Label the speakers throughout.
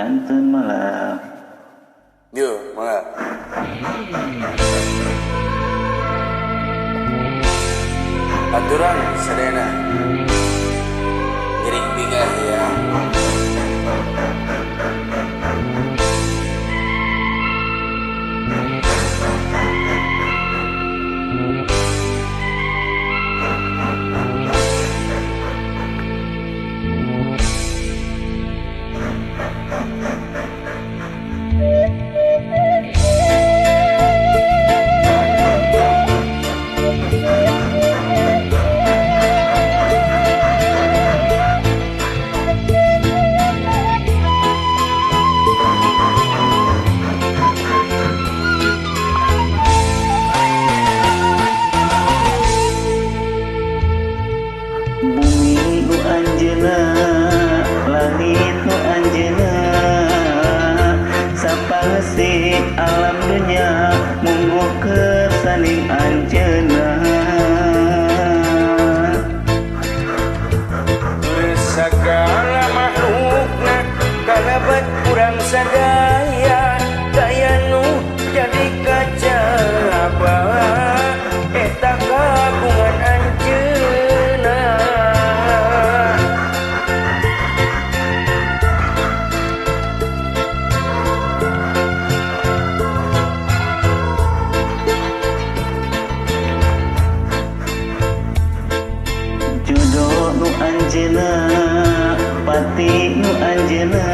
Speaker 1: Kanten malah.
Speaker 2: Yo, malah. Aturan sedena. Gering bingah ya.
Speaker 1: Bumi nu anjeuna, langit nu anjeuna, sapangeusih alam dunya mungguh kesaning anjeuna.
Speaker 2: Segala makhlukna kalabat kurang sadaya, daya nu jadi kacaba eta kagungan anjeuna.
Speaker 1: Jodoh nu anjeuna, pati nu anjeuna,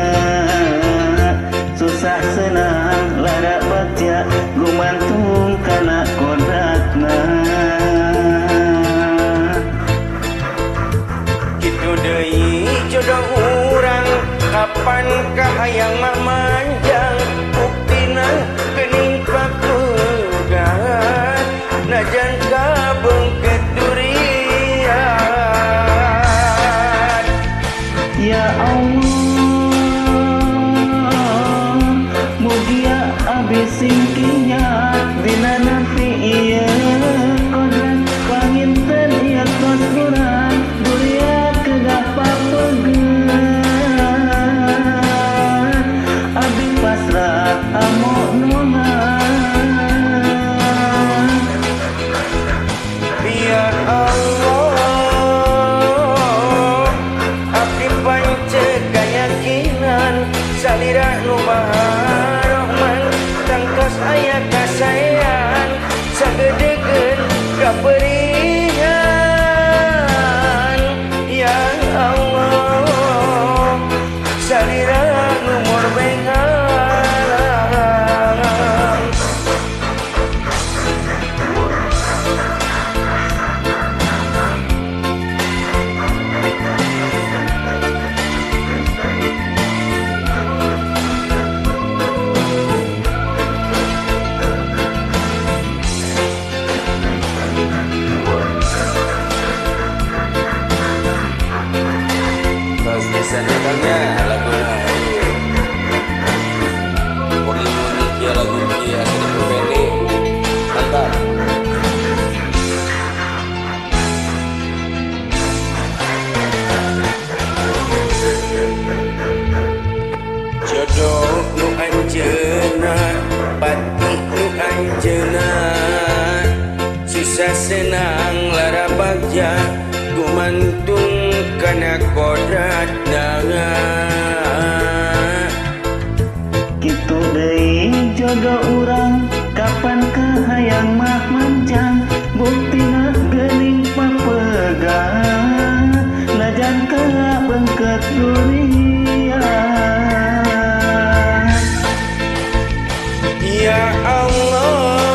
Speaker 1: susah senang lara bagja gumantung kana kodratna.
Speaker 2: Kitu deui jodoh urang, kapan kahayang mamanjang, buktina geuning papegat, najan kabeungkeut durian.
Speaker 1: Ya Allah, mugia abdi singkinya dina nanti ieu kodrat panginten ieu tos kurang duria kedah papegat abdi pasrah amo nuhan.
Speaker 2: Ya Allah, abdi pancet kayakinan salira nu maha rahman, tangkas aya kasayan sagedegeun kaperihan. Ya Allah, salira nu morbengan. Senangnya lagu unik ya lagu dia sedikit pendek mantap. Jodoh nu anjeuna, pati nu anjeuna, susah senang lara bagja gumantung kana kodratna.
Speaker 1: Kitu deui jodoh urang, kapan kahayang mah manjang, buktina geuning papegat, najan kabeungkeut durian.
Speaker 2: Ya Allah,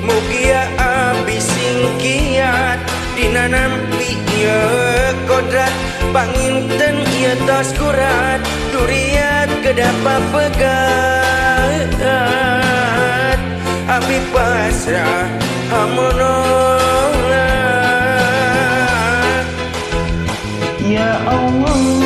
Speaker 2: mugia abdi singkiat dina nampi ieu kodrat panginten ieu tos kurat duriat kedah papegat abdi pasrah amunullah.
Speaker 1: Ya Allah,